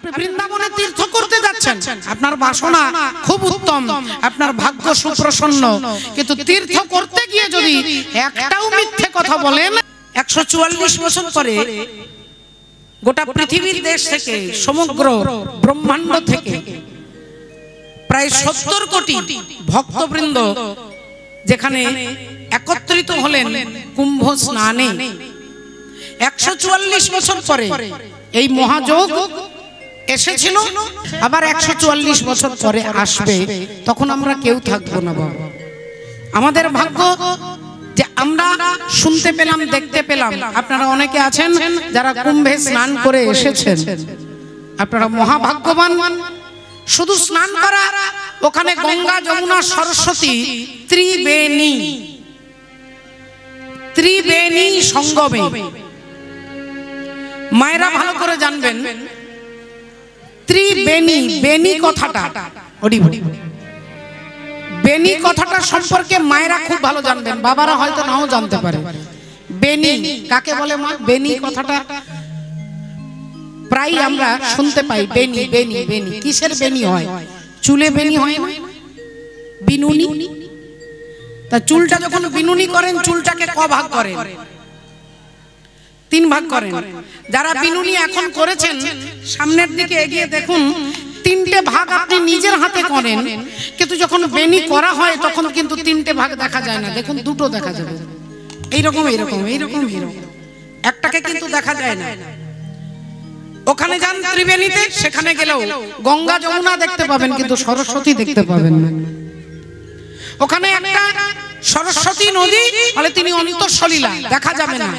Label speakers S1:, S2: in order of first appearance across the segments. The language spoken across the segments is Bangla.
S1: আপনি বৃন্দাবনে তীর্থ করতে যাচ্ছেন, আপনার বাসনা খুব উত্তম, আপনার ভাগ্য সুপ্রসন্ন, কিন্তু তীর্থ করতে গিয়ে যদি একটাও মিথ্যে কথা বলেন, 144 বছর পরে গোটা পৃথিবীর দেশ থেকে, সমগ্র ব্রহ্মাণ্ড থেকে প্রায় 70 কোটি ভক্তবৃন্দ যেখানে একত্রিত হলেন কুম্ভ স্নানে, 144 বছর পরে এই মহাযোগ এসেছিল, আবার 144 বছর পরে আসবে, তখন আমরা কেউ থাকবো না বাবা। আমাদের ভাগ্য যে আমরা শুনতে পেলাম, দেখতে পেলাম। আপনারা অনেকে আছেন যারা কুম্ভে স্নান করে এসেছেন, আপনারা মহাভাগ্যবান। শুধু স্নান করা, ওখানে গঙ্গা, যমুনা, সরস্বতী ত্রিবেণী সঙ্গমে। মায়েরা ভালো করে জানবেন ত্রিবেণী, বেণী কথাটা, বেণী কথাটা সম্পর্কে মায়েরা খুব ভালো জানবেন, বাবারা হয়তো নাও জানতে পারে। বেণী কাকে বলে মা? বেণী কথাটা প্রায় আমরা শুনতে পাই, বেণী বেণী বেণী। কিসের বেণী হয়? চুলে বেণী হয় না, বিনুনি। তা চুলটা যখন বিনুনি করেন, চুলটাকে ক ভাগ করেন? 3 ভাগ করেন। যারা বিনুনি এখন করেছেন, সামনের দিকে এগিয়ে দেখুন, 3টে ভাগ আপনি নিজের হাতে করেন, কিন্তু যখন বেণী করা হয় তখন কিন্তু 3টে ভাগ দেখা যায় না। দেখুন, 2টো দেখা যাবে, এইরকম এইরকম এইরকম এইরকম, একটাকে কিন্তু দেখা যায় না। ওখানে যান ত্রিবেণীতে, সেখানে গেলেও গঙ্গা, যমুনা দেখতে পাবেন, কিন্তু সরস্বতী দেখতে পাবেন না। ওখানে একটা সরস্বতী নদী বলে তিনি অন্তঃসলীলা, দেখা যাবে না।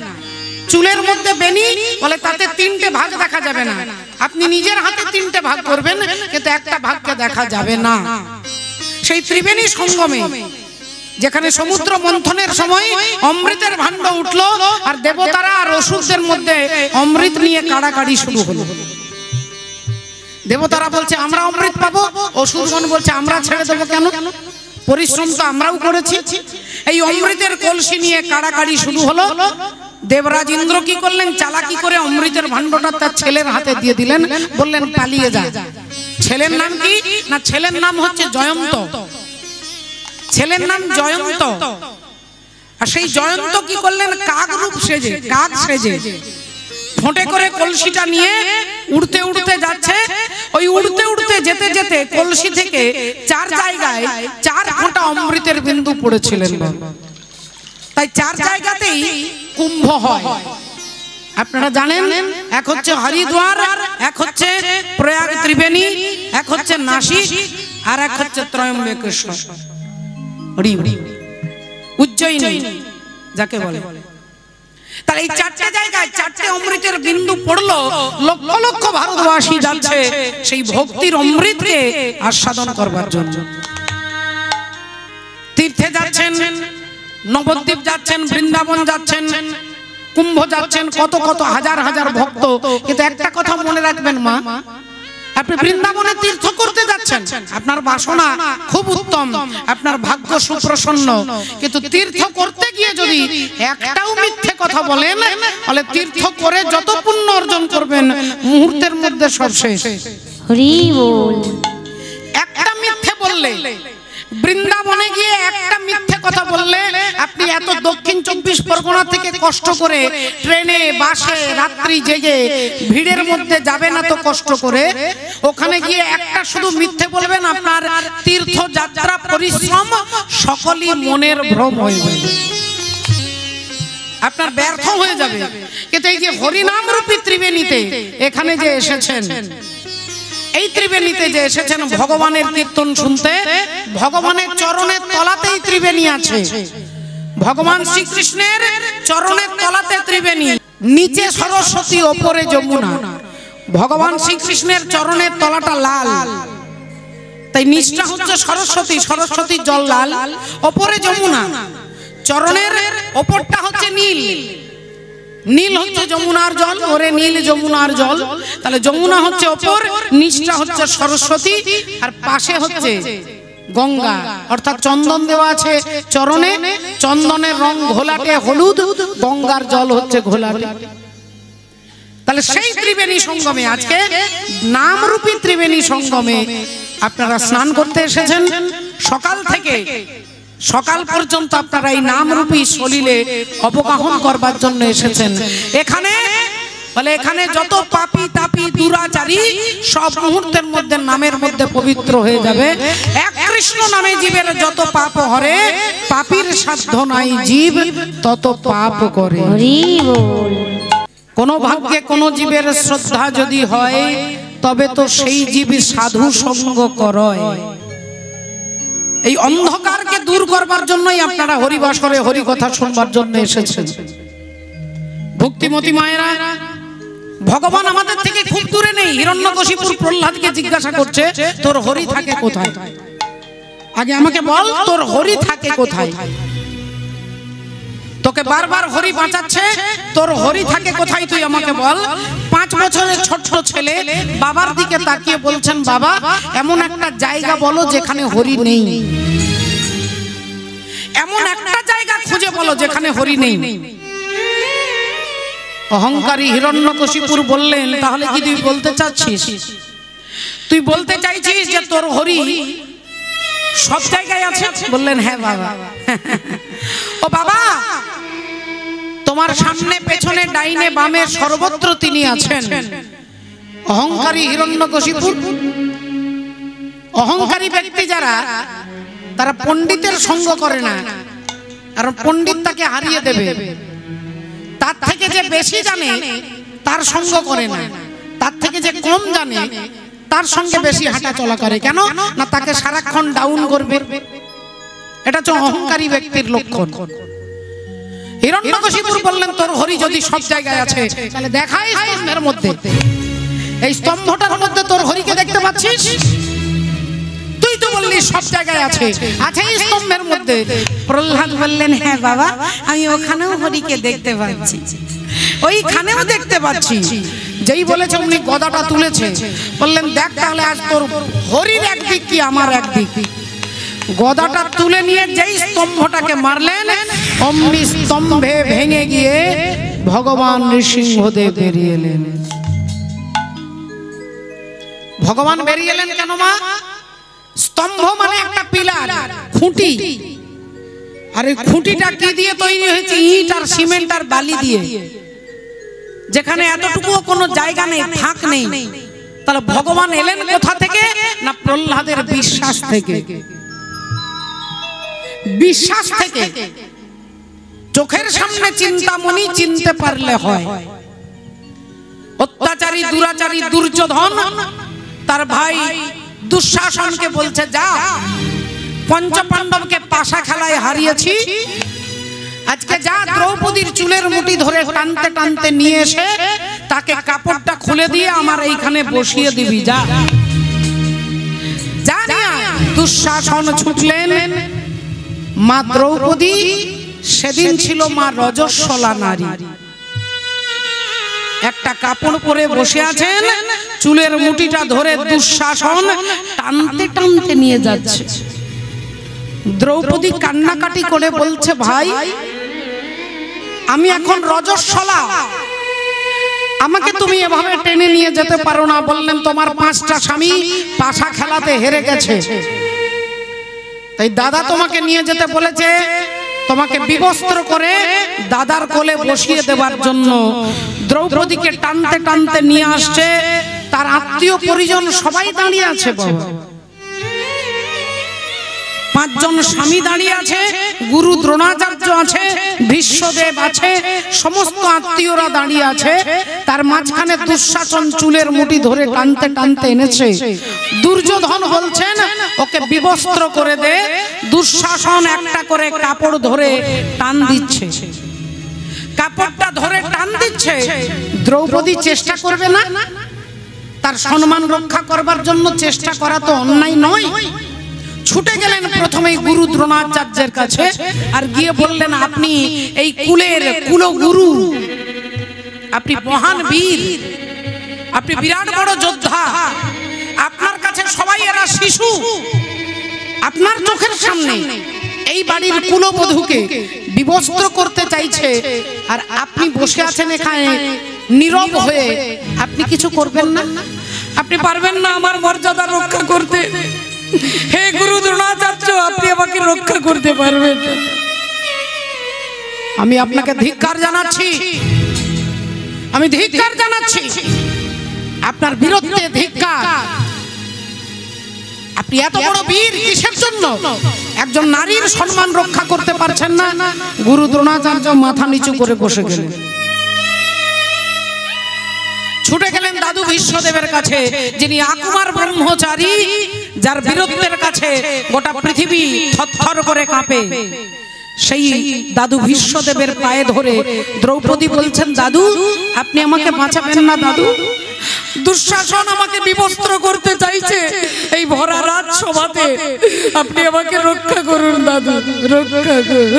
S1: চুলের মধ্যে বেণী বলে তাতে 3টে ভাগ দেখা যাবে না। আপনি নিজের হাতে 3টে ভাগ করবেন, কিন্তু একটা ভাগকে দেখা যাবে না। সেই ত্রিবেণী সঙ্গমে, যেখানে সমুদ্র মন্থনের সময় অমৃতের ভাণ্ড উঠলো, আর দেবতারা আর অসুরদের মধ্যে অমৃত নিয়ে কাড়াকাড়ি শুরু হলো। দেবতারা বলছে আমরা অমৃত পাবো, অসুরগণ বলছে আমরা ছেড়ে দেবো কেন, পরিশ্রম তো আমরাও করেছি। এই অমৃতের কলসি নিয়ে কাড়াকাড়ি শুরু হলো। দেবরাজ ইন্দ্র কি করলেন? চালাকি করে অমৃতের ভাণ্ডটা তার ছেলের হাতে দিয়ে দিলেন, বললেন পালিয়ে যা। ছেলের নাম কি? না, ছেলের নাম হচ্ছে জয়ন্ত। ছেলের নাম জয়ন্ত। আর সেই জয়ন্ত কি করলেন? কাক রূপ সেজে, কাক সেজে ঠোঁটে করে কলসিটা নিয়ে উড়তে উড়তে যাচ্ছে। ওই উড়তে উড়তে যেতে যেতে কলসি থেকে 4 জায়গায় 4 ফোঁটা অমৃতের বিন্দু পড়েছিলেন। তাই 4 জায়গাতেই কুম্ভ হয়। আপনারা জানেন, এক হচ্ছে হরিদ্বার, এক হচ্ছে প্রয়াগ ত্রিবেণী, এক হচ্ছে নাসিক, আর এক হচ্ছে ত্রয়ম্বকেশ্বর, উজ্জয়িনী যাকে বলে। তাহলে এই 4টে জায়গায় 4টে অমৃতের বিন্দু পড়লো। লক্ষ লক্ষ ভারতবাসী যাচ্ছে সেই ভক্তির অমৃতকে আস্বাদন করবার জন্য। তীর্থে যাচ্ছেন, নবদ্বীপ যাচ্ছেন, বৃন্দাবন যাচ্ছেন, কুম্ভ যাচ্ছেন, কত কত হাজার হাজার ভক্ত। কিন্তু একটা কথা মনে রাখবেন মা, আপনি বৃন্দাবনে তীর্থ করতে যাচ্ছেন, আপনার বাসনা খুব উত্তম, আপনার ভাগ্য সুপ্রসন্ন, কিন্তু তীর্থ করতে গিয়ে যদি একটাও মিথ্যে কথা বলেন, তাহলে তীর্থ করে যত পুণ্য অর্জন করবেন মুহূর্তের মধ্যে সব শেষ। হরি বল। একটা মিথ্যে বললে, বৃন্দাবনে গিয়ে একটা মিথ্যে কথা বললে, আপনি এত দক্ষিণ 24 পরগনা থেকে কষ্ট করে ট্রেনে, বাসে, রাত্রি জেগে ভিড়ের মধ্যে যাবেন এত কষ্ট করে, ওখানে গিয়ে একটা শুধু মিথ্যে বলবেন, আপনার তীর্থযাত্রা পরিশ্রম সকলই মনের ভ্রম হয়ে যাবে, আপনার ব্যর্থ হয়ে যাবে। কিন্তু এই যে হরিনাম রূপী ত্রিবেণীতে এখানে যে এসেছেন, এই ত্রিবেণীতে যে এসেছেন ভগবানের কীর্তন শুনতে, ভগবানের চরণের তলাতেই ত্রিবেণী আছে। ভগবান শ্রীকৃষ্ণের চরণের তলাতে ত্রিবেণী, নিচে সরস্বতী, ওপরে যমুনা। ভগবান শ্রীকৃষ্ণের চরণের তলাটা লাল, তাই নিচটা হচ্ছে সরস্বতী, সরস্বতীর জল লাল, ওপরে যমুনা। চরণের ওপরটা হচ্ছে নীল, নীল হচ্ছে যমুনার জল, ওরে নীল যমুনার জল। তাহলে যমুনা হচ্ছে ওপর, নিচটা হচ্ছে সরস্বতী, আর পাশে হচ্ছে গঙ্গা, অর্থাৎ চন্দন দেওয়া আছে চরণে, চন্দনের রং ঘোলাটে হলুদ, গঙ্গার জল হচ্ছে ঘোলাটে। তাহলে সেই ত্রিবেণী সঙ্গমে আজকে নামরূপী ত্রিবেণী সঙ্গমে আপনারা স্নান করতে এসেছেন। সকাল থেকে সকাল পর্যন্ত আপনারা এই নামরূপী সলিলে অবগাহন করবার জন্য এসেছেন। এখানে বলে এখানে যত পাপী তাপী দুরাচারী সব মুহূর্তের মধ্যে নামের মধ্যে পবিত্র হয়ে যাবে। এক কৃষ্ণ নামে জীবের যত পাপ হরে, পাপীর সাধ্য নাই জীব তত পাপ করে। কোন ভাগ্যে কোন জীবের শ্রদ্ধা যদি হয় তবে তো সেই জীব সাধু সঙ্গ করয়। এই অন্ধকারকে দূর করবার জন্যই আপনারা হরিবাস করে হরি কথা শুনবার জন্য এসেছেন। ভক্তিমতী মায়েরা, ভগবান আমাদের থেকে খুব দূরে নেই। হিরণ্যকশিপুর প্রহ্লাদকে জিজ্ঞাসা করছে তোর হরি থাকে কোথায়? আগে আমাকে বল তোর হরি থাকে কোথায়? তোকে বারবার হরি বাঁচাচ্ছে, তোর হরি থাকে কোথায় তুই আমাকে বল। 5 বছরের ছোট ছেলে বাবার দিকে তাকিয়ে বলছেন বাবা এমন একটা জায়গা বলো যেখানে হরি নেই, এমন একটা জায়গা খুঁজে বলো যেখানে হরি নেই। অহংকারী হিরণ্যকশিপুর বললেন তাহলে কি তুই বলতে চাচ্ছিস, তুই বলতে চাইছিস যে তোর হরি সব জায়গায় আছে? বললেন হ্যাঁ বাবা। ও বাবা, তোমার সামনে পেছনে ডাইনে বামে সর্বত্র তিনি আছেন। অহংকারী হিরণ্যকশিপুর, অহংকারী ব্যক্তি যারা তারা পণ্ডিতের সঙ্গ করে না, আর পণ্ডিত তাকে হারিয়ে দেবে। তার থেকে যে বেশি জানে তার সঙ্গ করে না, তার থেকে যে কম জানে তার সঙ্গে বেশি হাঁটা চলা করে। কেন না তাকে সারাক্ষণ ডাউন করবে। এটা হচ্ছে অহংকারী ব্যক্তির লক্ষণ। হিরণ্যকশিপুর বললেন তোর হরি যদি সব জায়গায় আছে তাহলে দেখাই স্তম্ভের মধ্যে, এই স্তম্ভটার মধ্যে তোর হরিকে দেখতে পাচ্ছিস? তুই তো বললি সব জায়গায় আছে, আছে এই স্তম্ভের মধ্যে। প্রহ্লাদ বললেন হ্যাঁ বাবা আমি ওখানেও হরিকে দেখতে পাচ্ছি, ওইখানেও দেখতে পাচ্ছি। যেই বলেছে অমনি গদাটা তুলেছে, বললেন দেখ তাহলে আজ তোর হরির একদিক কি আমার একদিক। গদাটা তুলে নিয়ে যেই স্তম্ভটাকে মারলেন অমনি স্তম্ভে ভেঙে গিয়ে ভগবান নৃসিংহদেব বেরিয়ে এলেন। ভগবান বেরিয়ে এলেন কেন মা? স্তম্ভ মানে একটা পিলার, খুঁটি। আর এই খুঁটিটা কি দিয়ে তৈরি হয়েছে? ইট আর সিমেন্ট আর বালি দিয়ে। যেখানে এতটুকুও কোনো জায়গা নেই, ফাঁক নেই। তাহলে ভগবান এলেন কোথা থেকে? না প্রহ্লাদের বিশ্বাস থেকে। বিশ্বাস থেকে। চোখের সামনে চিন্তামণি চিনতে পারলে হয়। অত্যাচারী দুরাচারী দুর্যোধন তার ভাই দুঃশাসনকে বলছে যা, পঞ্চপাণ্ডবকে পাশা খেলায় হারিয়েছি, আজকে যা দ্রৌপদীর চুলের মুঠি ধরে টানতে টানতে নিয়ে এসে তাকে কাপড়টা খুলে দিয়ে আমার এইখানে বসিয়ে দিবি, যা। দুঃশাসন ছুটলেন। মা দ্রৌপদী সেদিন ছিল মা রজস্বলা নারী, একটা কাপড় পরে বসে আছেন, চুলের মুঠিটা ধরে দুঃশাসন টানতে টানতে নিয়ে যাচ্ছে। দ্রৌপদী কান্নাকাটি করে বলছে ভাই আমি এখন রজস্বলা, আমাকে তুমি এভাবে টেনে নিয়ে যেতে পারো না। বললেন তোমার 5টা স্বামী পাশা খেলাতে হেরে গেছে, তাই দাদা তোমাকে নিয়ে যেতে বলেছে, তোমাকে বিবস্ত্র করে দাদার কোলে বসিয়ে দেবার জন্য। দ্রৌপদীকে টানতে টানতে নিয়ে আসছে, তার আত্মীয় পরিজন সবাই দাঁড়িয়ে আছে। বাবা 5 জন স্বামী দাঁড়িয়ে আছে, গুরু দ্রোণাচার্য আছে, ভীষ্মদেব আছে, সমস্ত আত্মীয়রা দাঁড়িয়ে আছে। তার মাঝখানে দুঃশাসন চুলের মুঠি ধরে টানতে টানতে এনেছে। দুর্যোধন বলছেন ওকে বিবস্ত্র করে দে। দুঃশাসন একটা করে কাপড় ধরে টান দিচ্ছে, কাপড়টা ধরে টান দিচ্ছে। দ্রৌপদী চেষ্টা করবে না তার সম্মান রক্ষা করবার জন্য? চেষ্টা করা তো অন্যায় নয়। ছুটে গেলেন প্রথমেই গুরু দ্রোণাচার্যের কাছে, আর গিয়ে বললেন আপনি এই কুলের কুলগুরু, আপনি মহান বীর, আপনি বিরাট বড় যোদ্ধা, আপনার কাছে সবাই এরা শিশু। আপনার চোখের সামনে এই বাড়ির কুলবধূকে বিবস্ত্র করতে চাইছে, আর আপনি বসে আছেন এখানে নীরব হয়ে আপনি কিছু করবেন না? আপনি পারবেন না আমার মর্যাদা রক্ষা করতে? হে গুরু দ্রোণাচার্য, আপনি আমাকে রক্ষা করতে পারবেন? আমি আপনাকে ধিক্কার জানাচ্ছি, আমি ধিক্কার জানাচ্ছি, আপনার বিরুদ্ধে ধিক্কার। আপনি এত বড় বীর কিসের জন্য? একজন নারীর সম্মান রক্ষা করতে পারছেন না। গুরু দ্রোণাচার্য মাথা নিচু করে বসে গেলেন, ছুটে গেলেন দাদু ভীষ্মদেবের কাছে, যিনি আকুমার ব্রহ্মচারী, যার বীরত্বের কাছে গোটা পৃথিবী থরথর করে কাঁপে। সেই দাদু ভীষ্মদেবের পায়ে ধরে দ্রৌপদী বলছেন, দাদু আপনি আমাকে বাঁচাবেন না দাদু? দুঃশাসন আমাকে বিবস্ত্র করতে চাইছে এই ভরা রাজসভাতে, আপনি আমাকে রক্ষা করুন দাদু, রক্ষা করুন।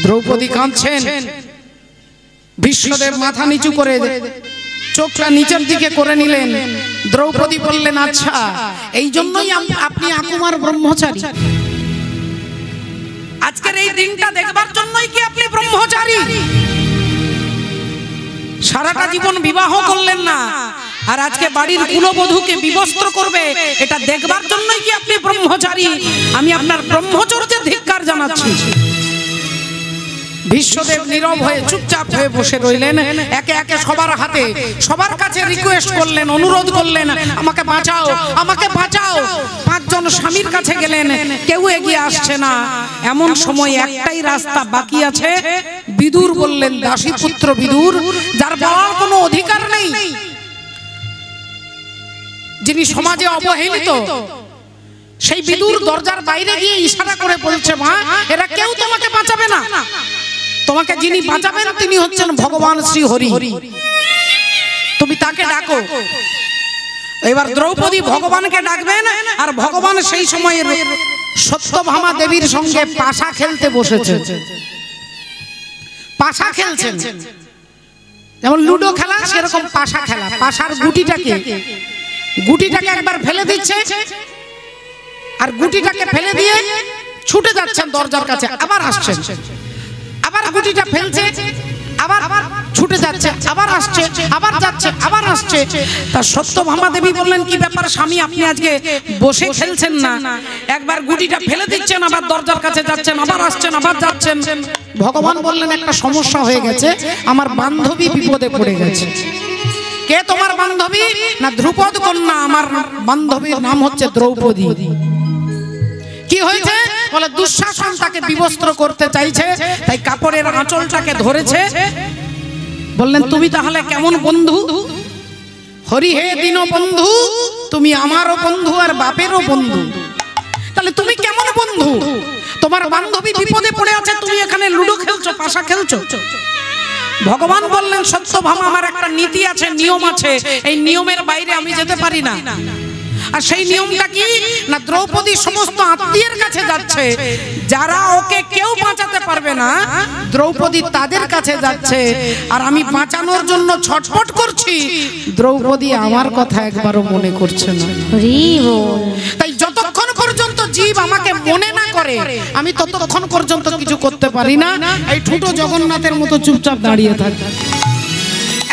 S1: দ্রৌপদী কাঁদছেন, ভীষ্মদেব মাথা নিচু করে চোখটা নিচের দিকে করে নিলেন। দ্রৌপদী বললেন, আচ্ছা এই জন্যই আপনি আকুমার ব্রহ্মচারী? আজকের এই দিনটা দেখবার জন্যই কি আপনি ব্রহ্মচারী? সারাটা জীবন বিবাহ করলেন না, আর আজকে বাড়ির কুলবধূকে বিবস্ত্র করবে, এটা দেখবার জন্যই কি আপনি ব্রহ্মচারী? আমি আপনার ব্রহ্মচর্যের ধিক্কার জানাচ্ছি। ভীষ্মদেব নীরব হয়ে চুপচাপ হয়ে বসে রইলেন। একে একে সবার হাতে সবার কাছে রিকোয়েস্ট করলেন, অনুরোধ করলেন, আমাকে বাঁচাও, আমাকে বাঁচাও। পাঁচজন স্বামীর কাছে গেলেন, কেউ এগিয়ে আসছে না। এমন সময় একটাই রাস্তা বাকি আছে। বিদুর বললেন, দাসীপুত্র বিদুর, যার বলার কোনো অধিকার নেই, যিনি সমাজে অবহেলিত, সেই বিদুর দরজার বাইরে গিয়ে ইশারা করে বলছে, মা এরা কেউ তোমাকে বাঁচাবে না, তোমাকে যিনি বাঁচাবেন তিনি হচ্ছেন ভগবান শ্রী হরি, তুমি তাকে ডাকো। এবার দ্রৌপদী ভগবানকে ডাকবেন, আর ভগবান সেই সময়ের সত্যভামা দেবীর সঙ্গে পাশা খেলতে বসেছে। পাশা খেলছেন, যেমন লুডো খেলা সেরকম পাশা খেলা। পাশার গুটিটাকে একবার ফেলে দিচ্ছে, আর গুটিটাকে ফেলে দিয়ে ছুটে যাচ্ছেন দরজার কাছে, আবার আসছেন, আবার গুটিটা ফেলছে, আবার ছুটে যাচ্ছে, আবার আসছে, আবার যাচ্ছে, আবার আসছে। তার সত্যভামা দেবী বললেন, কি ব্যাপার স্বামী, আপনি আজকে বসে খেলছেন না? একবার গুটিটা ফেলে দিচ্ছেন, আবার দরজার কাছে যাচ্ছেন, আবার আসছেন, আবার যাচ্ছেন। ভগবান বললেন, একটা সমস্যা হয়ে গেছে, আমার বান্ধবী বিপদে পড়ে গেছে। কে তোমার বান্ধবী? না ধ্রুপদ কন্যা, আমার বান্ধবীর নাম হচ্ছে দ্রৌপদী। কি হয়েছে? বলে দুঃশাসন তাকে বিবস্ত্র করতে চাইছে, তাই কাপড়ের আঁচলটাকে ধরেছে। বললেন, তুমি তাহলে কেমন বন্ধু? হরি হে দীন বন্ধু, তুমি আমারও বন্ধু আর বাপেরও বন্ধু। তাহলে তুমি কেমন বন্ধু? তোমার বান্ধবী বিপদে পড়ে আছে, তুমি এখানে লুডো খেলছো, পাশা খেলছো। ভগবান বললেন, সত্যভামা, আমার একটা নীতি আছে, নিয়ম আছে, এই নিয়মের বাইরে আমি যেতে পারি না। আর সেই নিয়মটা কি? না দ্রৌপদী সমস্ত আত্মীয়ের কাছে যাচ্ছে, যারা ওকে কেউ বাঁচাতে পারবে না, দ্রৌপদী তাদের কাছে যাচ্ছে। আর আমি বাঁচানোর জন্য ছটফট করছি, দ্রৌপদী আমার কথা একবারও মনে করছে না। তাই যতক্ষণ পর্যন্ত জীব আমাকে মনে না করে, আমি ততক্ষণ পর্যন্ত কিছু করতে পারি না। এই ঠুটো জগন্নাথের মতো চুপচাপ দাঁড়িয়ে থাকি।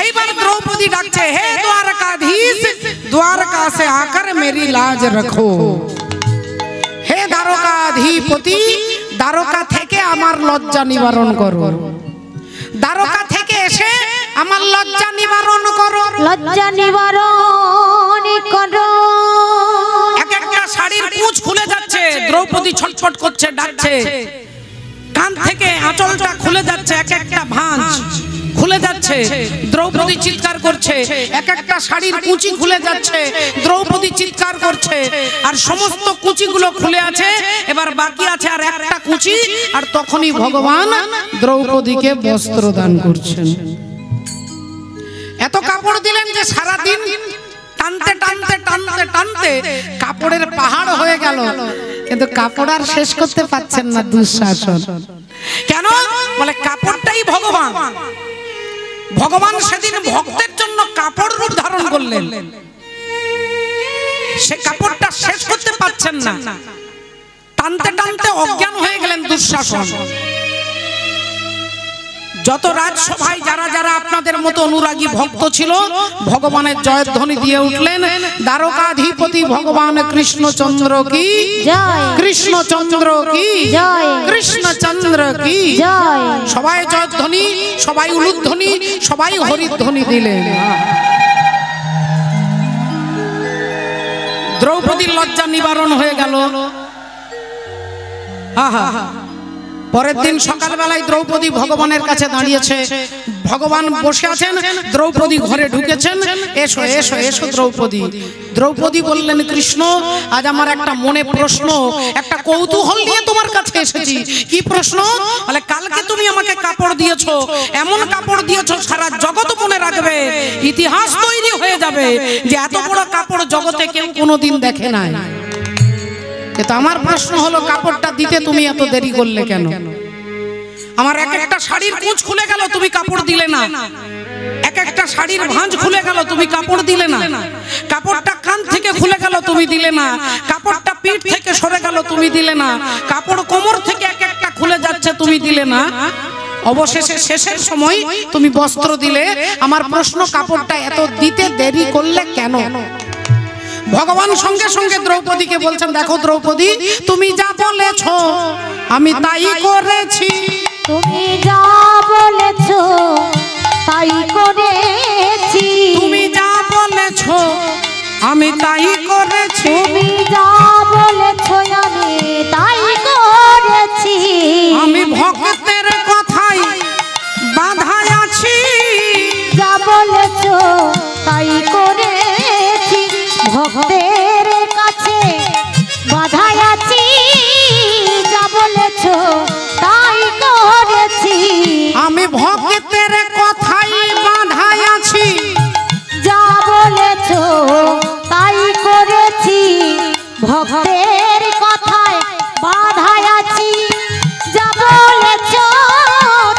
S1: এইবার দ্রৌপদী ডাকছে, হে দ্বারকাধীশ, দ্বারকা সে আকার মেরি লাজ রাখো। হে দ্বারকাধিপতি, দ্বারকা থেকে আমার লজ্জা নিবারণ করো। দ্বারকা থেকে এসে আমার লজ্জা নিবারণ করো,
S2: লজ্জা নিবারণ করো।
S1: এক একটা শাড়ির কুঁচ খুলে যাচ্ছে, দ্রৌপদী ছটফট করছে, ডাকছে। কান থেকে আঁচলটা খুলে যাচ্ছে, এক একটা ভাঁজ খুলে যাচ্ছে, দ্রৌপদী চিৎকার করছে। এক একটা শাড়ির কুচি খুলে যাচ্ছে, দ্রৌপদী চিৎকার করছে। আর সমস্ত কুচিগুলো খুলে আছে, এবার বাকি আছে আর একটা কুচি। আর তখনই ভগবান দ্রৌপদীকে বস্ত্র দান করছেন। এত কাপড় দিলেন যে সারা দিন টানতে টানতে টানতে টানতে কাপড়ের পাহাড় হয়ে গেল, কিন্তু কাপড় আর শেষ করতে পারছেন না দুঃশাসন। কেন? বলে কাপড়টাই ভগবান। ভগবান সেদিন ভক্তের জন্য কাপড় রূপ ধারণ করলেন, সে কাপড়টা শেষ করতে পারছেন না, টানতে টানতে অজ্ঞান হয়ে গেলেন দুঃশাসন। যত রাজসভায় যারা যারা আপনাদের মতো অনুরাগী ভক্ত ছিল ভগবানের জয়ধ্বনি দিয়ে উঠলেন, দ্বারকাধিপতি ভগবান কৃষ্ণচন্দ্র কি
S2: জয়,
S1: কৃষ্ণচন্দ্র কি
S2: জয়,
S1: কৃষ্ণচন্দ্র কি
S2: জয়।
S1: সবাই জয়ধ্বনি, সবাই উলুধ্বনি, সবাই হরিধ্বনি দিলেন। দ্রৌপদীর লজ্জা নিবারণ হয়ে গেল। পরের দিন সকালবেলায় দ্রৌপদী ভগবানের কাছে দাঁড়িয়েছে, ভগবান বসে আছেন, দ্রৌপদী ঘরে ঢুকেছেন। এসো এসো এসো দ্রৌপদী। দ্রৌপদী বললেন, কৃষ্ণ আজ আমার একটা মনে প্রশ্ন, একটা কৌতূহল নিয়ে তোমার কাছে এসেছি। কি প্রশ্ন? বলে কালকে তুমি আমাকে কাপড় দিয়েছো, এমন কাপড় দিয়েছো সারা জগৎ মনে রাখবে, ইতিহাস তৈরি হয়ে যাবে যে এত বড় কাপড় জগতে কেউ কোনোদিন দেখে নাই। কিন্তু আমার প্রশ্ন হলো, কাপড়টা দিতে তুমি এত দেরি করলে কেন? আমার এক একটা শাড়ির কুঁচ খুলে গেল, তুমি কাপড় দিলে না। এক একটা শাড়ির ভাঁজ খুলে গেল, তুমি কাপড় দিলে না। কাপড়টা কান থেকে খুলে গেল, তুমি দিলে না। কাপড়টা পিঠ থেকে সরে গেল, তুমি দিলে না। কাপড় কোমর থেকে এক একটা খুলে যাচ্ছে, তুমি দিলে না। অবশেষে শেষের সময় তুমি বস্ত্র দিলে। আমার প্রশ্ন, কাপড়টা এত দিতে দেরি করলে কেন? ভগবান সঙ্গে সঙ্গে দ্রৌপদীকে বলছেন, দেখো দ্রৌপদী, তুমি যা বলেছো আমি তাই করেছি।
S2: তুমি যা বলেছো তাই করেছি।
S1: তুমি যা বলেছো আমি তাই করেছি।
S2: তুমি যা বলেছো আমি তাই করেছি।
S1: আমি ভক্তের কথাই বাধায় আছি।
S2: যা বলেছো তাই করেছি। ভক্তের কাছে বাধায় আছি। যা বলেছো তাই করেছি।
S1: আমি ভক্তের কথাই বাধায় আছি।
S2: যা বলেছো তাই করেছি। ভক্তের কথায় বাধায় আছি। যা বলেছো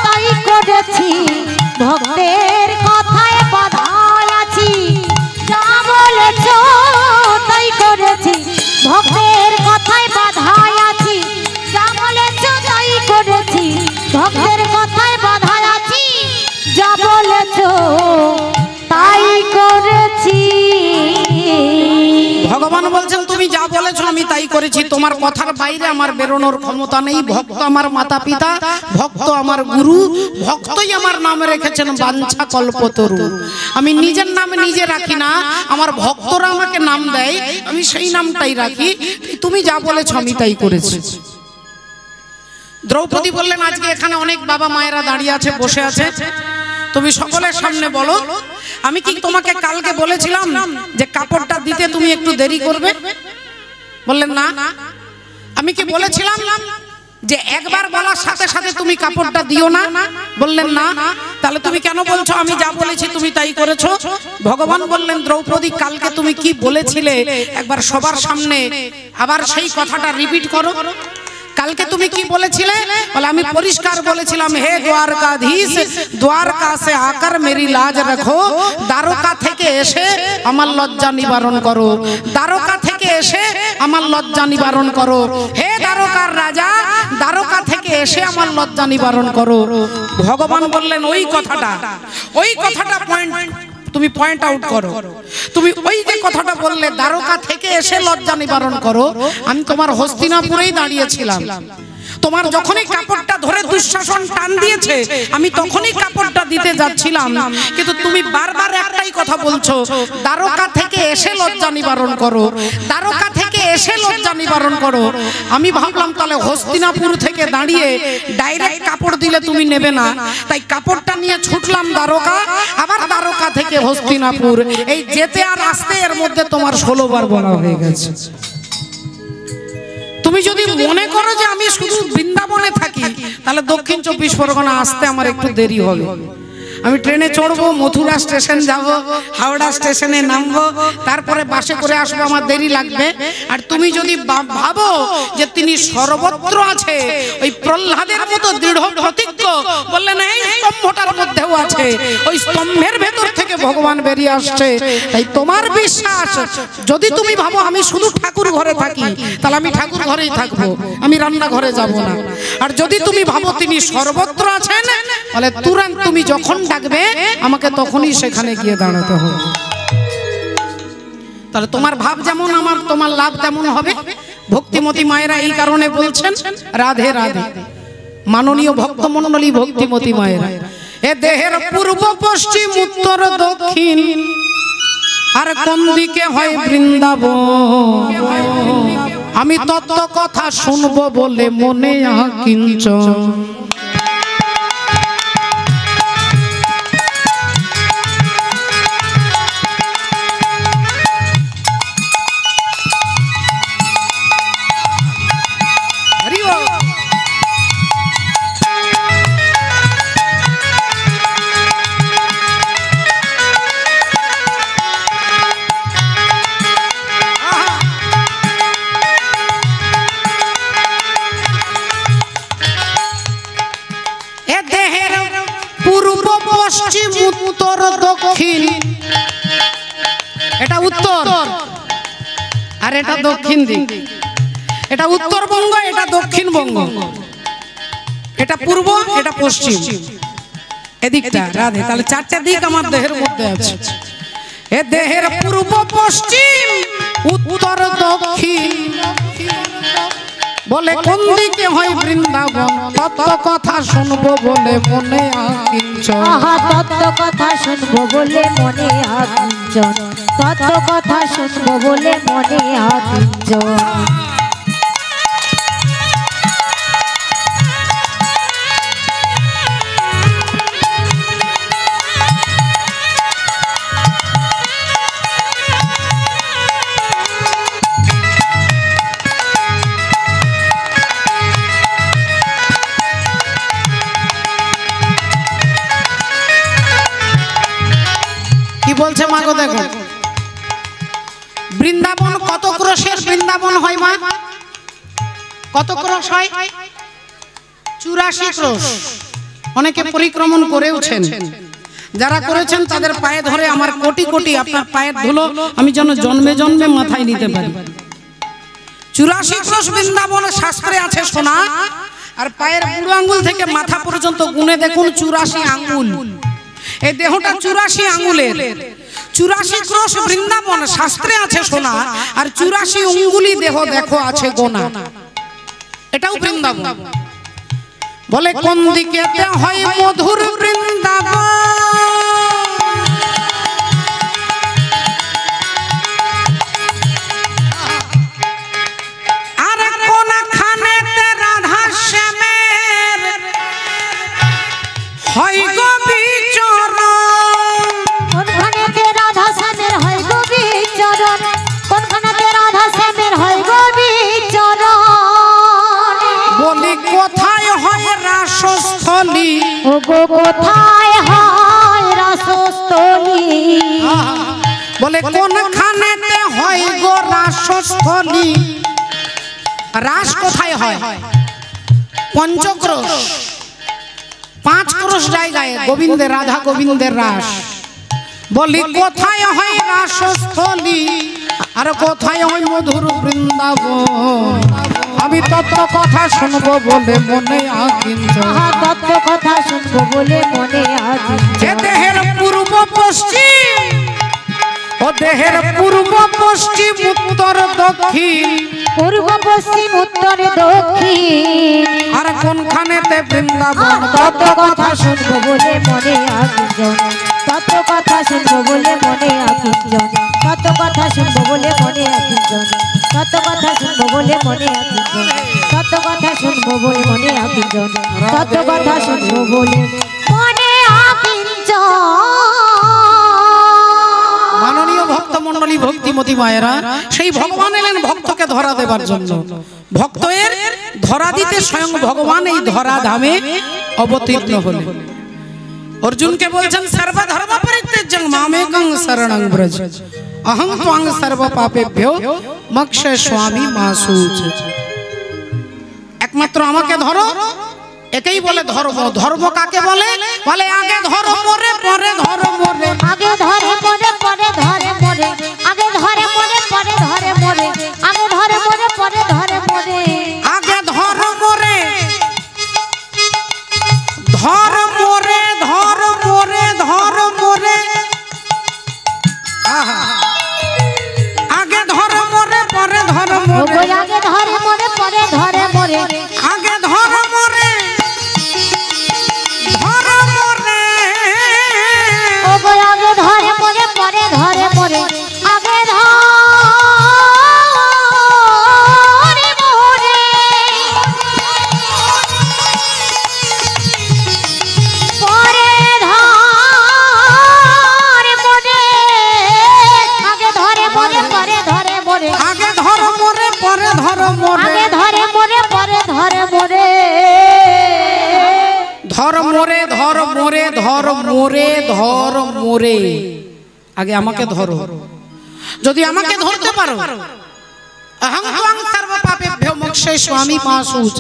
S2: তাই করেছি। ভক্তের কথায় বাধায় আছি। যা বলেছো তাই করেছি। ভক্তের কথায় বাধায় আছি। যা বলেছো তাই করেছি। ভক্তের কথায় বাধায় আছি। যা বলেছো তাই করেছি।
S1: ভগবান বলছেন, তুমি যা বলেছো আমি তাই করেছি। তোমার কথার বাইরে আমার বেরোনোর ক্ষমতা নেই। ভক্ত আমার মাতা পিতা, ভক্ত আমার গুরু, ভক্তই আমার নাম রেখেছেন বাঞ্ছা কল্পতরু। আমি নিজের নাম নিজে রাখি না, আমার ভক্তরা আমাকে নাম দেয়, আমি সেই নামটাই রাখি। তুমি যা বলেছো আমি তাই করেছি। দ্রৌপদী বললেন, আজকে এখানে অনেক বাবা মায়েরা দাঁড়িয়ে আছে, বসে আছে, তুমি সকলের সামনে বলো, আমি কি তোমাকে কালকে বলেছিলাম যে কাপড়টা দিতে তুমি একটু দেরি করবে? বললেন না। আমি কি বলেছিলাম যে একবার বলার সাথে সাথে তুমি কাপড়টা দিও না? বললেন না। তাহলে তুমি কেন বলছো আমি যা বলেছি তুমি তাই করেছো? ভগবান বললেন, দ্রৌপদী কালকে তুমি কি বলেছিলে একবার সবার সামনে আবার সেই কথাটা রিপিট করো। কালকে তুমি কি বলেছিলে? বলে আমি পরিষ্কার বলেছিলাম, হে দ্বারকাধীশ, দ্বারকা সে আকার মেরি লাজ রাখো। দ্বারকা থেকে এসে আমার লজ্জা নিবারণ করো। দ্বারকা থেকে এসে আমার লজ্জা নিবারণ করো। হে দ্বারকার রাজা, দ্বারকা থেকে এসে আমার লজ্জা নিবারণ করো। ভগবান বললেন, ওই কথাটা তুমি পয়েন্ট আউট করো। তুমি ওই যে কথাটা বললে দ্বারকা থেকে এসে লজ্জা নিবারণ করো, আমি তোমার হস্তিনাপুরেই দাঁড়িয়েছিলাম। তোমার যখনই কাপড়টা ধরে দুঃশাসন টান দিয়েছে, আমি তখনই কাপড়টা দিতে যাচ্ছিলাম, কিন্তু তুমি বারবার একটাই কথা বলছো, দ্বারকা থেকে এসে লজ্জা নিবারণ করো, দ্বারকা থেকে এসে লজ্জা নিবারণ করো। আমি ভাবলাম তাহলে হস্তিনাপুর থেকে দাঁড়িয়ে ডাইরেক্ট কাপড় দিলে তুমি নেবে না, তাই কাপড়টা নিয়ে ছুটলাম দ্বারকা, আবার দ্বারকা থেকে হস্তিনাপুর, এই যেতে আর আসতে এর মধ্যে তোমার 16 বার বলা হয়ে গেছে। তুমি যদি মনে করো যে আমি শুধু বৃন্দাবনে থাকি, তাহলে দক্ষিণ 24 পরগনা আসতে আমার একটু দেরি হবে। আমি ট্রেনে চড়বো, মথুরা স্টেশন যাব, হাওড়া স্টেশনে নামবো, তারপরে বাসে করে আসবো, আমার দেরি লাগবে। আর তুমি যদি ভাবো যে তিনি সর্বত্র আছে, ওই প্রহ্লাদের মতো দৃঢ় প্রতিজ্ঞ, বললেন এই স্তম্ভটার মধ্যেও আছে, ওই স্তম্ভের ভেতর থেকে থেকে ভগবান বেরিয়ে আসছে। তাই তোমার বিশ্বাস, যদি তুমি ভাবো আমি শুধু ঠাকুর ঘরে থাকি, তাহলে আমি ঠাকুর ঘরেই থাকবো, আমি রান্না ঘরে যাব না। আর যদি তুমি ভাবো তিনি সর্বত্র আছেন, তাহলে তুরন্ত তুমি যখন ডাকবে আমাকে তখনই সেখানে গিয়ে দাঁড়াতে হবে। তাহলে তোমার ভাব যেমন আমার, তোমার লাভ তেমন হবে। ভক্তিমতী মায়েরা এই কারণে বলছেন রাধে রাধে। মাননীয় ভক্তমণ্ডলী ভক্তিমতী মায়েরা, এ দেহের পূর্ব পশ্চিম উত্তর দক্ষিণ, আর কোন দিকে হয় বৃন্দাবন। আমি তত্ত্ব কথা শুনবো বলে মনে আকিঞ্চন। উত্তর দক্ষিণ, এটা উত্তর আর এটা দক্ষিণ দিক। এটা উত্তরবঙ্গ, এটা দক্ষিণবঙ্গ, এটা পূর্ব, এটা পশ্চিম, এদিকটা রাধে। তাহলে চারটা দিক আমার দেহের মধ্যে আছে। এ দেহের পূর্ব পশ্চিম উত্তর দক্ষিণ, বলে কোন দিকে হয় বৃন্দাবন। তত্ত্ব কথা শুনবো বলে মনে আকিঞ্চন।
S2: তত্ত্ব কথা শুনবো বলে মনে আকিঞ্চন। তত্ত্ব কথা শুনবো বলে মনে আকিঞ্চন।
S1: বলছে মা গো দেখো, বৃন্দাবন কত ক্রোশের বৃন্দাবন হয় মা? কত ক্রোশ হয়? 84 ক্রোশ। অনেকে পরিক্রমণ করেওছেন, যারা করেছেন তাদের পায়ে ধরে আমার কোটি কোটি আপনার পায়ের ধুলো আমি যেন জন্মে জন্মে মাথায় নিতে পারি। 84 ক্রোশ বৃন্দাবন শাস্ত্রে আছে শোনা। আর পায়ের বুড়ো আঙ্গুল থেকে মাথা পর্যন্ত গুনে দেখুন 84 আঙ্গুল। এই দেহটা 84 আঙ্গুলের। 84 ক্রোশ বৃন্দাবন শাস্ত্রে আছে শোনা। আর 84 অঙ্গুলি দেহ দেখো আছে গোনা। এটাও বৃন্দাবন। বলে কোন দিকে হয় মধুর বৃন্দাবন। আর কোনখানেতে রাধা শ্যামের হয় গো বিচরণ।
S2: কোনখানেতে রাধা শ্যামের হয় গো বিচরণ। কোনখানেতে রাধা শ্যামের হয় গো বিচরণ।
S1: বলি কোথায় হয় রাসস্থলী।
S2: ও গো কোথায় হয় রাসস্থলী।
S1: বলে কোনখানেতে হয় গো রাসস্থলী। রাস কোথায় হয়? পঞ্চক্রোশ। 5 ক্রোশ জায়গায় গোবিন্দের রাধা গোবিন্দের রাস। বলি কোথায় হয় রাসস্থলী। আর কোথায় হয় মধুর বৃন্দাবন। আমি তত্ত্ব কথা শুনবো বলে মনে আকিঞ্চন।
S2: তত্ত্ব কথা শুনবো বলে মনে আকিঞ্চন।
S1: দেহের পূর্ব পশ্চিম, ও দেহের পূর্ব পশ্চিম উত্তর দক্ষিণ।
S2: পূর্ব পশ্চিম উত্তর দক্ষিণ।
S1: আর কোনখানেতে বৃন্দাবন।
S2: তত্ত্ব কথা শুনবো বলে মনে আকিঞ্চন। তত্ত্ব কথা শুনবো বলে মনে আকিঞ্চন। তত্ত্ব কথা শুনবো বলে মনে আকিঞ্চন। তত্ত্ব কথা শুনবো বলে মনে আকিঞ্চন। তত্ত্ব কথা শুনবো বলে মনে আকিঞ্চন। তত্ত্ব কথা শুনবো বলে মনে আকিঞ্চন।
S1: মাননীয় ভক্তমণ্ডলী ভক্তিমতী মায়েরা, সেই ভগবান এলেন ভক্তকে ধরা দেবার জন্য। ভক্তের ধরা দিতে স্বয়ং ভগবান এই ধরা ধামে অবতীর্ণ হলেন। অর্জুনকে বলছেন সর্বধর্ম পরিত্যাজ্যং মামেকং শরণং ব্রজ অহং ত্বং সর্ব পাপেভ্যো মোক্ষয়িষ্যামি মা শুচ। একমাত্র আমাকে ধরো, একেই বলে ধর্ম। ধর্ম কাকে বলে? বলে আগে ধরো মোরে, পরে ধরো মোরে।
S2: আগে
S1: মোরে
S2: আগে ধরে মোরে পরে ধরে মোরে
S1: আগে ধর মোরে ধর মোরে
S2: ও গো আগে ধরে মোরে পরে ধরে মোরে আগে ধরে মোরে পরে ধরে মোরে আগে ধরে মোরে পরে ধরে মোরে
S1: আগে ধর মোরে পরে ধর মোরে
S2: আগে ধরে মোরে পরে ধরে মোরে
S1: ধর মোরে ধর মোরে ধর মোরে ধর মোরে আগে আমাকে ধরো যদি আমাকে ধরতে পারো অহং ত্বং সর্ব পাপেভ্যো মোক্ষে স্বামী পাশুচ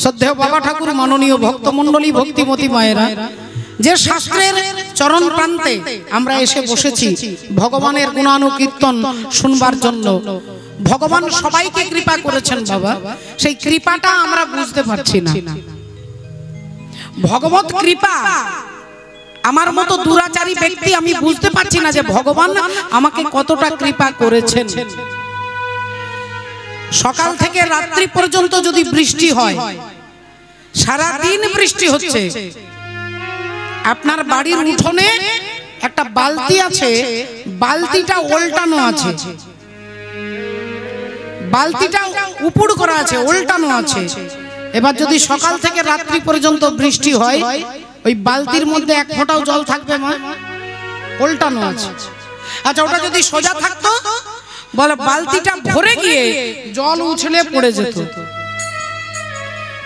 S1: শ্রদ্ধেয় বাবা ঠাকুর মাননীয় ভক্তমণ্ডলী ভক্তিমতী মায়েরা যে শাস্ত্রের চরণ প্রান্তে আমরা এসে বসেছি ভগবানের গুণানুকীর্তন শুনবার জন্য ভগবান সবাইকে কৃপা করেছেন বাবা সেই কৃপাটা আমরা বুঝতে পারছি না ভগবত কৃপা আমার মতো দুরাচারী ব্যক্তি আমি বুঝতে পারছি না যে ভগবান আমাকে কতটা কৃপা করেছেন সকাল থেকে রাত্রি পর্যন্ত যদি বৃষ্টি হয় সারা দিন বৃষ্টি হচ্ছে আপনার বাড়ির উঠোনে একটা বালতি আছে বালতিটা উল্টানো আছে বালতিটা উপুড় করা আছে উল্টানো আছে এবার যদি সকাল থেকে রাত্রি পর্যন্ত বৃষ্টি হয় ওই বালতির মধ্যে এক ফোঁটাও জল থাকবে মা উল্টানো আছে আচ্ছা ওটা যদি সোজা থাকতো বলে বালতিটা ভরে গিয়ে জল উছলে পড়ে যেত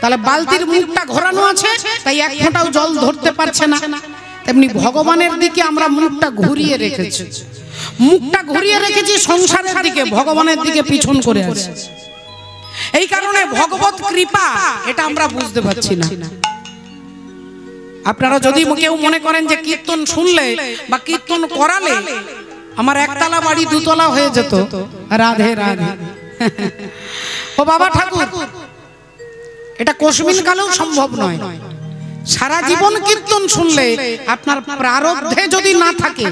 S1: তাহলে বালতির মুখটা ঘোরানো আছে তাই এক ফোঁটাও জল ধরতে পারছে না তেমনি ভগবানের দিকে আমরা মুখটা ঘুরিয়ে রেখেছি মুখটা ঘুরিয়ে রেখেছি সংসারের দিকে ভগবানের দিকে পিছন করে আছে এই কারণে ভগবত কৃপা এটা আমরা বুঝতে পারছি না আপনারা যদি কেউ মনে করেন যে কীর্তন শুনলে বা কীর্তন করালে আমার একতলা বাড়ি দুতলা হয়ে যেত রাধে রাধে ও বাবা ঠাকুর এটা কোশমিন কালেও সম্ভব নয় সারা জীবন কীর্তন শুনলে আপনার প্রারব্ধে যদি না থাকে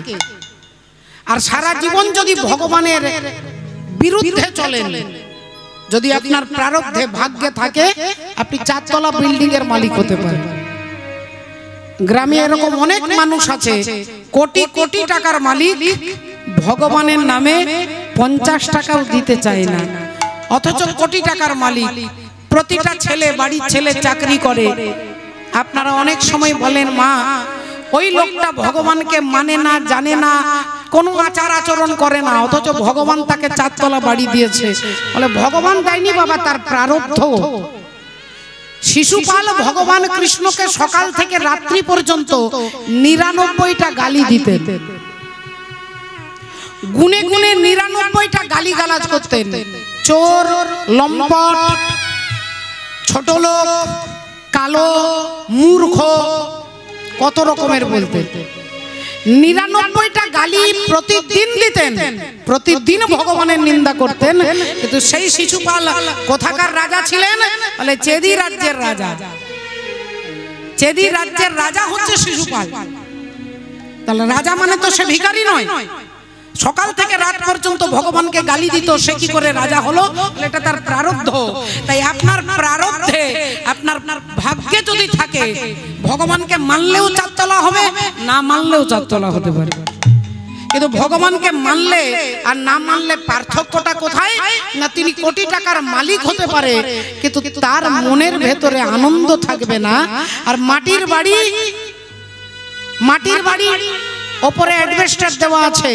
S1: আর সারা জীবন যদি ভগবানের বিরুদ্ধে চলেন যদি আপনার প্রারব্ধে ভাগ্যে থাকে আপনি চারতলা বিল্ডিং এর মালিক হতে পারেন গ্রামে এরকম অনেক মানুষ আছে কোটি কোটি টাকার মালিক ভগবানের নামে 50 টাকাও দিতে চায় না অথচ কোটি টাকার মালিক প্রতিটা ছেলে বাড়ির ছেলে চাকরি করে আপনারা অনেক সময় বলেন মা ওই লোকটা ভগবানকে মানে না জানে না কোনো আচার আচরণ করে না অথচ ভগবান তাকে চারতলা বাড়ি দিয়েছে বলে ভগবান দেয়নি বাবা তার প্রারব্ধ শিশুপাল ভগবান কৃষ্ণকে সকাল থেকে রাত্রি পর্যন্ত 99টা গালি দিতেন গুনে গুনে 99টা গালি গালাজ করতেন চোর লম্পট ছোট লোক কালো মূর্খ কত রকমের বলতেন 99টা গালি প্রতিদিন দিতেন প্রতিদিন ভগবানের নিন্দা করতেন কিন্তু সেই শিশুপাল কোথাকার রাজা ছিলেন বলে চেদি রাজ্যের রাজা চেদি রাজ্যের রাজা হচ্ছে শিশুপাল তাহলে রাজা মানে তো সে ভিখারি নয় সকাল থেকে রাত পর্যন্ত ভগবানকে গালি দিত সে কি করে রাজা হলো এটা তার প্রারব্ধ তাই আপনার প্রারব্ধে আপনার ভাগ্যে যদি থাকে ভগবানকে মানলেও চারতলা হবে না মানলেও চারতলা হতে পারে কিন্তু ভগবানকে মানলে আর না মানলে পার্থক্যটা কোথায় না তিনি কোটি টাকার মালিক হতে পারে কিন্তু তার মনের ভেতরে আনন্দ থাকবে না আর মাটির বাড়ি উপরে অ্যাডভেস্টার দেওয়া আছে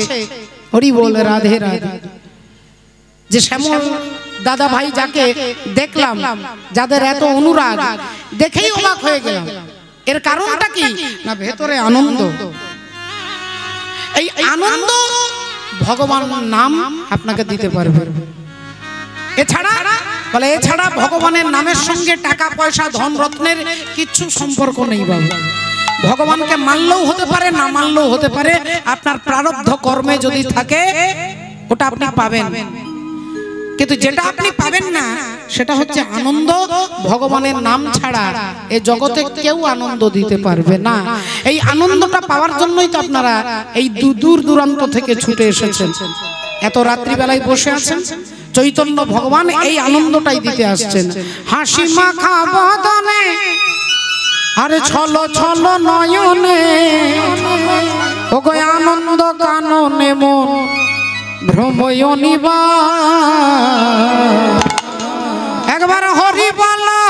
S1: হরি বল রাধে রাধে যে শ্যামল দাদা ভাই যাকে দেখলাম যাদের এত অনুরাগ দেখেই অবাক হয়ে গেলাম এর কারণটা কি না ভেতরে আনন্দ এই আনন্দ ভগবান নাম আপনাকে দিতে পারবে এছাড়া ভগবানের নামের সঙ্গে টাকা পয়সা ধন রত্নের কিচ্ছু সম্পর্ক নেই বাবা ভগবানকে মানলেও হতে পারে না মানলেও হতে পারে আপনার প্রারব্ধ কর্মে যদি থাকে ওটা আপনি পাবেন কিন্তু যেটা আপনি পাবেন না সেটা হচ্ছে আনন্দ ভগবানের নাম ছাড়া এই জগতে কেউ আনন্দ দিতে পারবে না এই আনন্দটা পাওয়ার জন্যই তো আপনারা এই দূর দূরান্ত থেকে ছুটে এসেছেন এত রাত্রি বেলায় বসে আছেন চৈতন্য ভগবান এই আনন্দটাই দিতে আসছেন। হাসি মাখা বদনে আরে ছলো ছলো নয়নে, ওগো আনন্দ কাননে মন ভ্রময় নিবার। একবার হরি বলা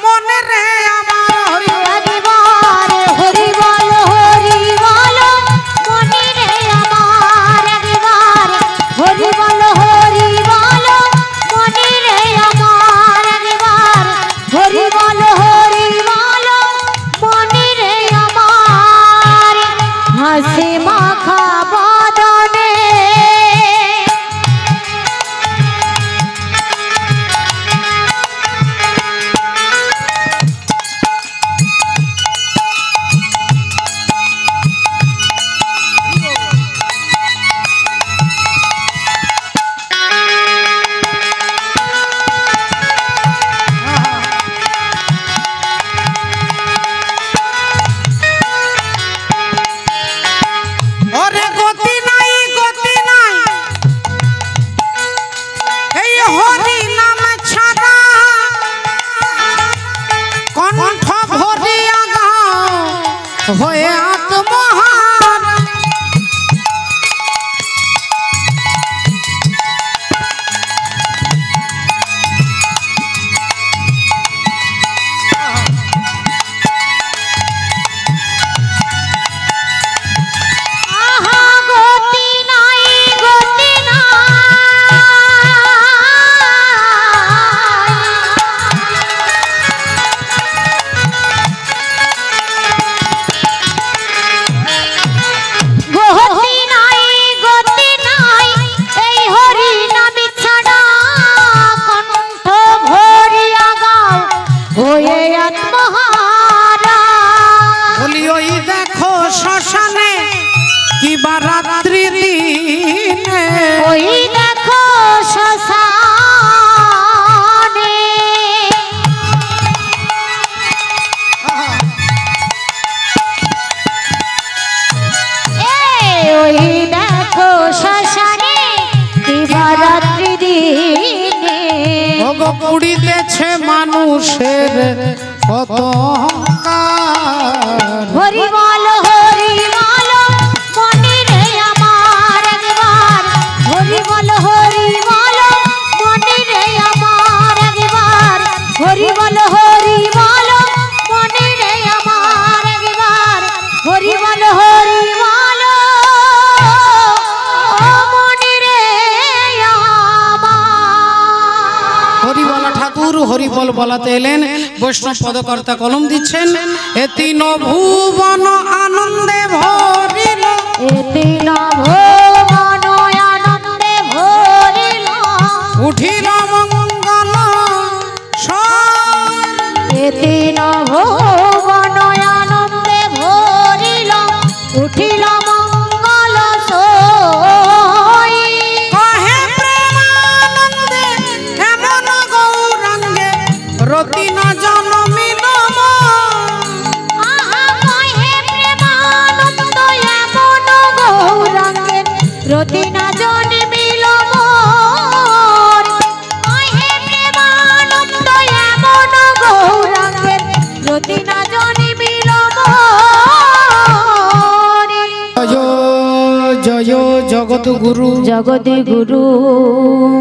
S1: মনে রে আমার হরি
S2: একবার হরি বল মনে রে আমার, একবার হরি বল মনে রে আমার, একবার হরি বল মনে রে আমার। হাসি মাখা বদনে
S1: হয়ে আত্মহার। রাত্রি দিনে
S2: ওই দেখো শ্মশানে, ওই দেখো শ্মশানে দিবারাত্রি দিনে।
S1: ওগো পুড়িতেছে মানুষের কত অহংকার।
S2: হরি বল মনে রে আমার, একবার হরি বল মনে রে আমার, একবার হরি বল মনে রে আমার, একবার হরি বল মনে রে আমার।
S1: হরিবল ঠাকুর হরিবল বলাতে এলেন, বৈষ্ণব পদকর্তা কলম দিচ্ছেন। এ তিন ভুবন আনন্দে ভরিল,
S2: এ তিন ভুবন আনন্দে ভরিল,
S1: উঠিল মঙ্গল স্বর।
S2: এ তিন ভুবন আনন্দে ভরিল, উঠিল মঙ্গল স্বর।
S1: কহে প্রেমানন্দে এমন গৌরাঙ্গে রতি না জনমিল
S2: রতি না জন্মিল মোর, হে প্রেমানন্দ এমন গৌরাঙ্গের রতি না জন্মিল মোর।
S1: জয় জয় জগৎ গুরু,
S2: জগতি গুরু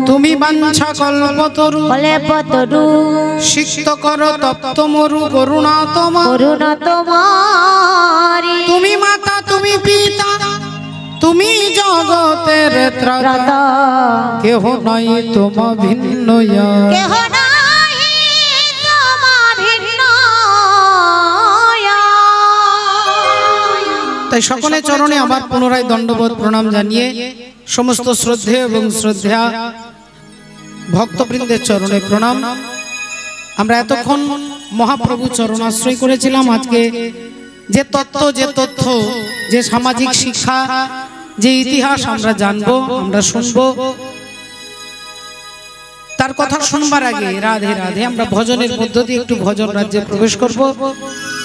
S1: তুমি বাঞ্ছা কল্পতরু,
S2: কল্পতরু
S1: সিক্ত কর তপ্ত মরু করুণা তোমার।
S2: করুণা তোমারি,
S1: তুমি মাতা তুমি পিতা তুমি জগতের ত্রাতা, কেহ নাই তোমা ভিন্ন।
S2: কেহ নাহি তোমা ভিন্ন।
S1: তাই সকলের চরণে আবার পুনরায় দণ্ডবোধ প্রণাম জানিয়ে সমস্ত শ্রদ্ধেয় এবং শ্রদ্ধা ভক্তবৃন্দের চরণে প্রণাম। আমরা এতক্ষণ মহাপ্রভু চরণাশ্রয় করেছিলাম। আজকে যে তত্ত্ব যে তথ্য যে সামাজিক শিক্ষা যে ইতিহাস আমরা জানবো আমরা শুনবো, তার কথা শুনবার আগে রাধে রাধে আমরা ভজনের মধ্য দিয়ে একটু ভজন রাজ্যে প্রবেশ করব।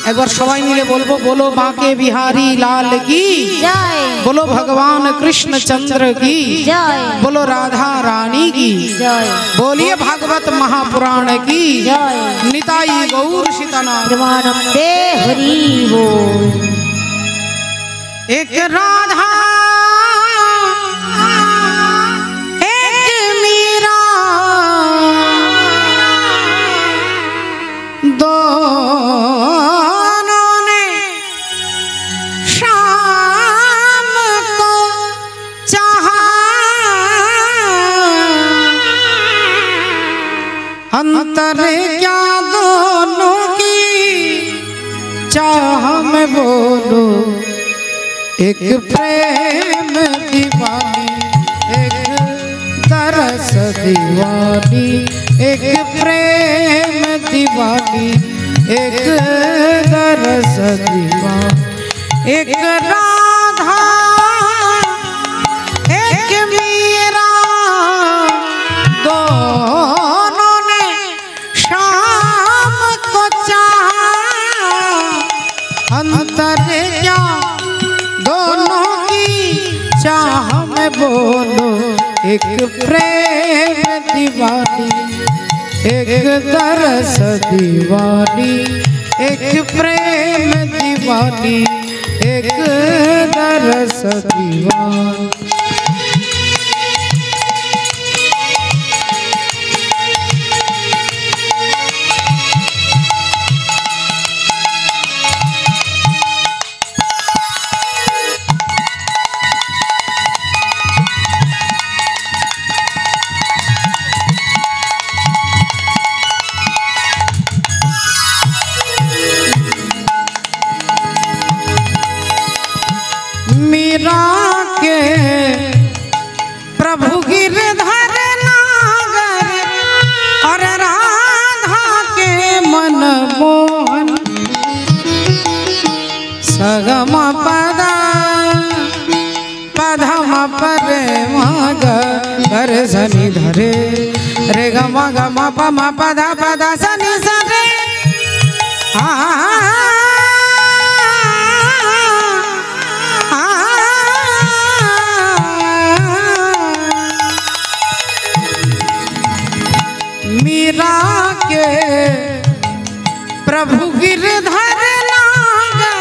S1: एक बार सबाई मिले बोलबो, बोलो बांके बिहारी लाल की
S2: जय,
S1: बोलो भगवान कृष्ण चंद्र की
S2: जय,
S1: बोलो राधा रानी की
S2: जय,
S1: बोलिए भागवत महापुराण की
S2: जय।
S1: निताई गौर सीतानाथ
S2: परमानंदे हरि बोल।
S1: एक राधा एक मीरा दोनों ने शाम को चाहा, अंतर क्या दोनों की चाह में बोलो, एक प्रेम दीवानी एक तरस दीवानी, एक प्रेम दीवानी एक तरस दीवानी, एक राधा एक मीरा दोनों ने शाम को चाहा, अंतर क्या दोनों की चाह में बोलो, एक प्रेम दीवानी एक तरस दीवानी, एक प्रेम दीवानी एक तरस दीवानी। मीरा के प्रभु गिरधर नागर और राधा के मन मोहन, सगम पदा पधम परे मग गर सनि धरे रे गम गम पम पदा पदा सनि सरे। मीरा के प्रभु गिरधर नागर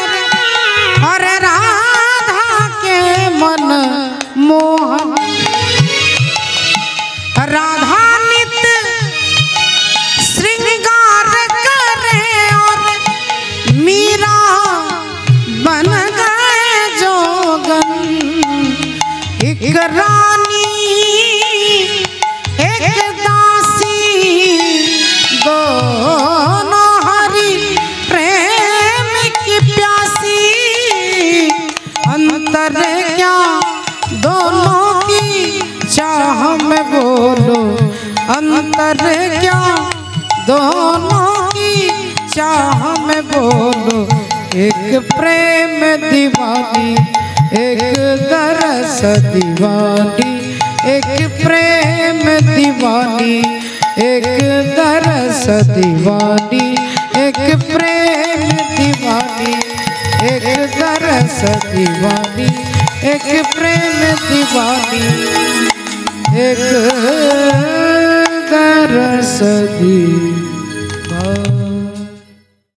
S1: और राधा के मन मोहन, राधा नित श्रृंगार करे और मीरा बन गए जोगन, एक रानी एक दोनों हरि प्रेम की प्यासी, अंतर क्या दोनों की चाह में बोलो, अंतर क्या दोनों की चाह में बोलो, एक प्रेम दीवानी एक तरस दीवानी, एक प्रेम दीवानी एक तरस दीवानी, एक प्रेम दीवानी एक तरस दीवानी, एक प्रेम दीवानी एक तरस दीवानी।